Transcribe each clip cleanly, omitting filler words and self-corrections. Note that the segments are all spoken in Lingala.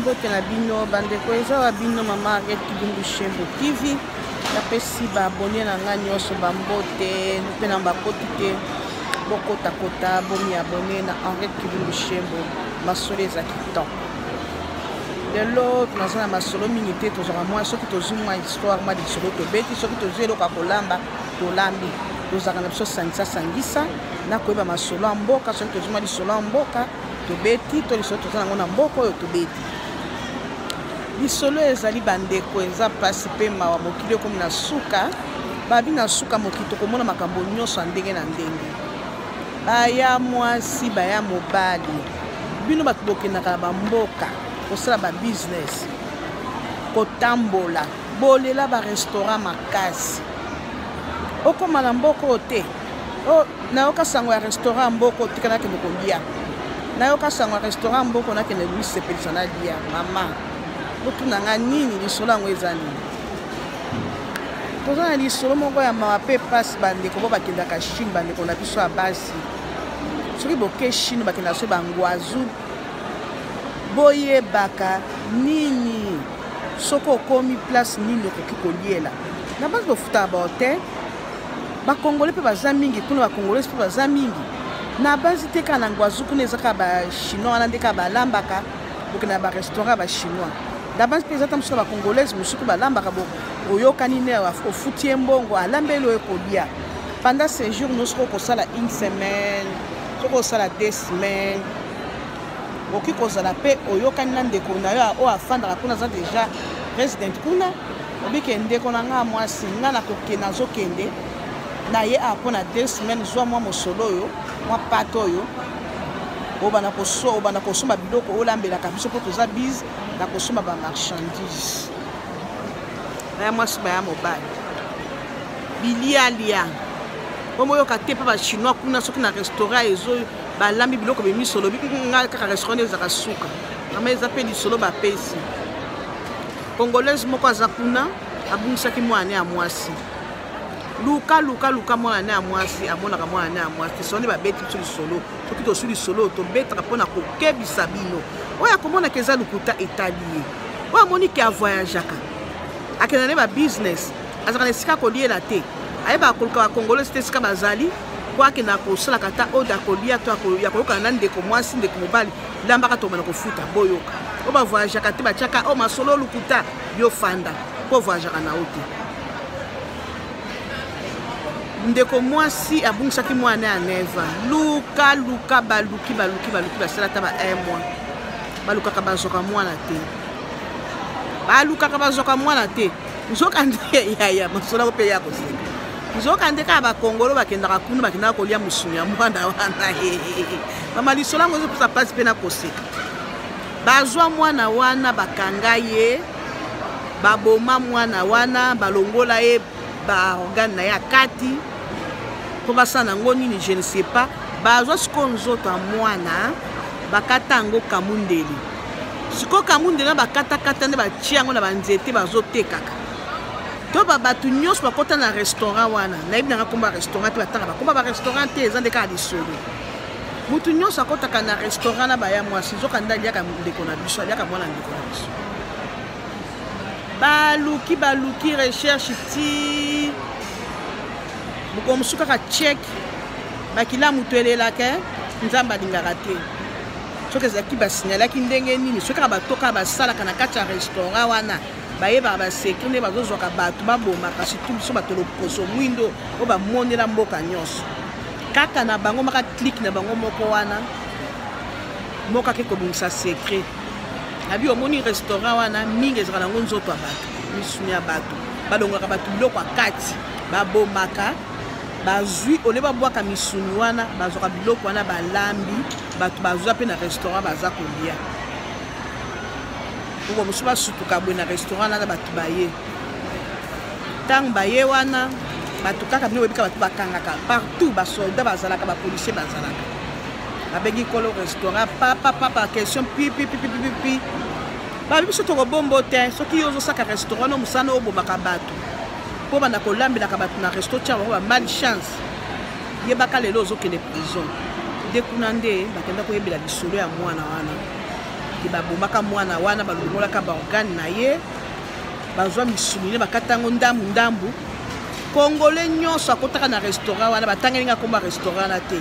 mbote na bino bandeko eza wa bino mama Ariel Kidungu Shembo TV napesi ba abonné na nga nyonso ba mbote mpe na bakoti te bokota kota bomi abonné na Ariel Kidungu Shembo masolo eza kitoko lelo tunaza na masolo mingi te tozala mwa soki tozwi mwa histoire mwa lisolo tobeti soki tozwi eloko ya kolamba tolambi tozalaka na biso sangisa na koyeba masolo ya mboka soki tozwi mwa lisolo ya mboka tobeti to lisolo toza nango na mboka oyo tobeti lisolo ezali bandeko eza pasi mpe mawa mokili ekomi na suka babi na suka mokili tokomona makambo nyonso ya ndenge na ndenge baya mwasi baya mobali bino bato bokendaka na bamboka kosala babusiness kotambola bolela barestaurant makasi okoma na mboka oyo te nayoka sango ya restaurant mboka otika nakende kolia nayoka sango ya restaurant mboka nakende misepelisa nalia mama otunanga nini lisolo yango eza nini toza na lisolo moko ya mawa mpe pasi bandeko bo bakendaka chine bandeko na biso ya basi soki boke chine bakenda so bangwazu boyebaka nini soki okomi place nini okoki koliela na basi bofutaka bahotel bakongole mpe baza mingi kuna bakongolesi mpe baza mingi na basi te kaka na ngwazu kuna ezaka bachinois wana nde kaka balambaka bokenda na barestaurant bachinois na basi mpe eza ta mosuku ya bakongolese mosuku balambaka oyokani ne ofuti ye mbongo alambeli oyo kolia pendant ces jours no soki okosala une semaine soki okosala 2 semaines okoki kozala mpe oyokani na ndeko na yo oyo afandaka kuna aza deja resident kuna obike ndeko na nga mwasi nga nakokende azokende na ye apo na 2 semaines zwa mwa mosolo oyo mwa pate oyo obana kosomba biloko olambelaka biso mpo toza bise na kosomba bamarchandise baya mwasi baya mobali bilialia omoyoka te mpe bachinois kuna soki na restaurant ezo balambi biloko bemisolo nga kaka restaurant ezaka suka ama eza mpe lisolo bapesi congolaise moko aza kuna abungisaki mwana ya mwasi luka mwana ya mwasi amonaka mwana ya mwasi sonde babeti biso lisolo soki toswi lisolo tobetaka mpona kokebisa bino oyo akomonaka eza lukuta etalie oyo amoniki avoyageaka akenda ne babusiness azalaka na esika koliela te ayebaka koluka bakongolesi te esika bazali po akenda kosalaka ta oyo akolia to ya koyokana na ndeko mwasi ndeko mobali lambaka tobana kofuta boyoka oyo bavoyageaka te batiaka oyo masolo olukuta yofanda mpo voyageaka na o te ndeko mwasi abungisaki mwana ya neva luka baluki basala ta ba 1 mois balukaka bazwaka mwana te nzoka nde yaya masolo ako mpe ya koseka nzoka nde kaka bakongolo bakendaka kuna bakendaka kolia mosuni ya mwana wana mama lisolo yango ezoposa place mpe na koseka bazwa mwana wana bakanga ye baboma mwana wana balongola ye baorgane na ye akati mpo basala nango nini je ne sais pas bazwa sikoyo nzoto ya mwana bakata yango kamundeli sikoyo kamundeli na bakatakata nde batia yango na banzete bazotekaka to bato nyonso bakota na restaurant wana nayebi nanga komba restaurant te batanga bakomba barestaurant te eza nde kaka lisolo mutu nyonso akotaka na restaurant na baya mwasi nzoka nde aliaka ndeko na biso aliaka mwana ndeko na biso baluki recherche ti moko mosuku kaka check bakila mutu elelaka nzambe alingaka te soki ezalaki basinyalaki ndenge nini soki kaka batoka basalaka na kati ya restaurant wana bayebaka basekre nde bazozwaka bato babomaka surtout biso bato loposo mwindo oyo bamonela mboka nyonso kaka na bango maka klike na bango moko wana moko ake kobongisa sekre abi omoni restaurant wana mingi ezalaka nango nzoto ya bato misuni ya bato balongaka bato biloko ya kati babomaka bazwi ole babwaka misuni wana bazwaka biloko wana balambi bato bazwa mpe na restaurant baza kolia obo mosusu basutuka boye na restaurant wana bato baye ntango baye wana bato kaka bino oyebika bato bakangaka partout basoldat bazalaka bapolisier bazalaka babengi kolo restaurant papa question pi babi biso tokobombo te soki yo ozosaka restaurant no mosana obomaka bato mpo banda kolambelaka bato na resto tia bango bamalchance yebaka lelo ozokende prison nde kuna nde bakenda koyebela lisolo ya mwana wana ke babomaka mwana wana balongolaka baorgane na ye bazwa misuni ne bakatango ndambu congolais nyonso akotaka na restaurant wana batangelinga komba restaurant na te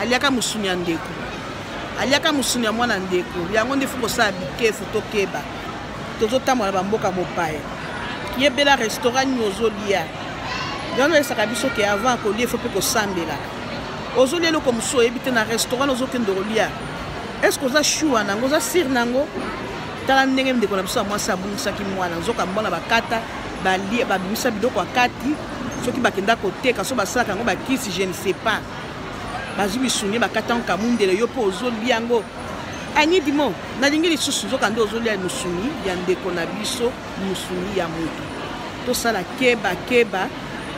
aliaka musuni ya ndeko aliaka musuni ya mwana ndeko yango nde fo kosala bikefu tokeba tozotambola bamboka mopaya yebela restaurant nini ozolia yango esaka biso ke avant kolia fo mpe kosambela ozolia eloko mosusu oyebi te na restaurant ozokende kolia estce oza shu wana yango oza sire nango tala ndenge ndeko na biso ya mwasi abungisaki mwana nzoka mbona bakata babimisa biloko akati soki bakenda koteka so basalaka yango bakisi je ne sais pas bazwi misuni bakata ngo kamundele yo mpo ozolia yango anidimo nalingi lisusu nzoka nde ozolia misuni ya ndeko na biso misuni ya moto tosala keba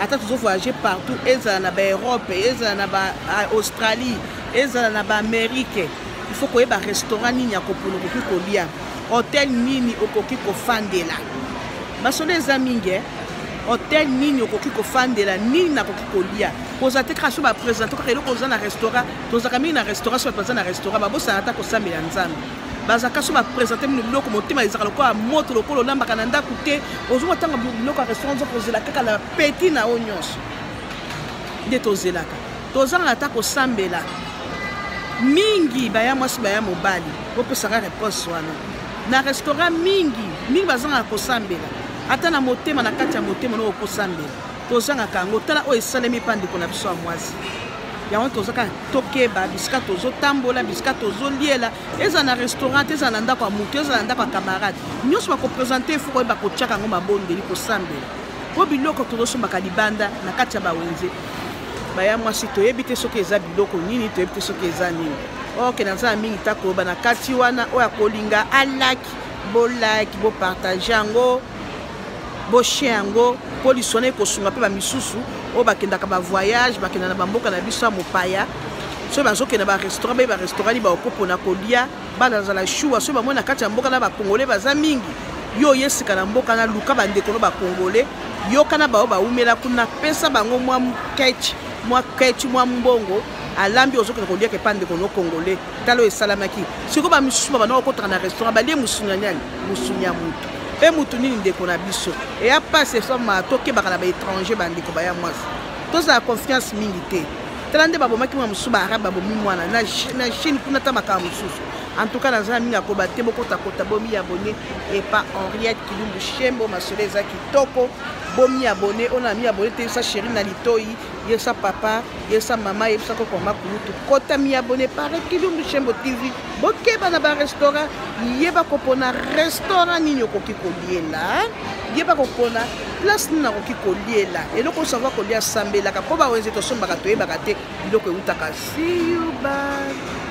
ata tozovoyage partout ezala na baeurope ezala na baaustralie ezala na baamérike il faut koyeba restaurant nini ya kopona okoki kolia hotel nini okoki kofandela basolo eza mingi hotel nini okoki kofandela nini nakoki kolia koza te kaka so bapresente kaka eloko oza na restaurant tozalaka mingi na restaurant so baprésente na restaurant babosana ata kosambela nzambe bazalaka so bapresente mino biloko motema ezalaka lokola moto lokola olambaka na ndako te ozongo ntango biloko ya restaurant ozokozela kaka na peti na oyo nyonso nde tozelaka tozalaka ata kosambela mingi baya mwasi baya mobali opesaka réponse wana na restaurant mingi bazangaka kosambela ata na motema na kati ya motema no okosambela tozangaka yango tala oyo esalemi mpa ndeko na biso ya mwasi yango tozaka tokeba bisika tozotambola bisika tozoliela eza na restaurant eza na ndako ya moto eza na ndako ya camarade nyonso bakopresente efo koyeba kotiaka yango mabondeli kosambela po biloko tozosombaka libanda na kati ya bawenze baya mwasi toyebi te soki eza biloko nini toyebi te soki eza nini oke naza mingi takoyoba na kati wana oyo akolinga alaki bolaki bopartage yango boshare yango mpo liswana ekosunga mpe bamisusu oyo bakendaka bavoyage bakenda na bamboka na biso ya mopaya soki bazokenda barestaurant baye barestaurant ni baokopona kolia bazala shuwa soki bamoi na kati ya mboka na bakongole baza mingi yo oyesika na mboka na luka bandeko no bakongole yokana bao baumela kuna pesa bango mwa kechi mwa mbongo alambi ozokenda kolia kepa ndeko no kongole talo esalamaki siko bamisusu babana okotaka na restaurant balie musuni ya nyani musuni ya mutu mpe mutu nini ndeko na biso eya pase soma tokebaka na baétranger bandeko baya mwasi tozala confiance mingi te tala nde babomaki mwa mosusu baarabe babomi mwana na chine kuna ta makambo mosusu en tout cas nazala mingi akoba te bokotakota bomi abone epa Henriette Kilumbu Shembo masolo eza kitoko bomi abone ona mi abone te yesa chéri na litoi yesa papa yesa mama yesa kokoma kulutu kota mi abone pare Kilumbu Shembo TV bokeba na barestaurant yeba kopona restaurant nini okoki koliela yeba kopona place nini nakoki koliela eloko savoir kolia sambelaka mpo bawenze tosombaka toyebaka te biloko eutaka see you bye.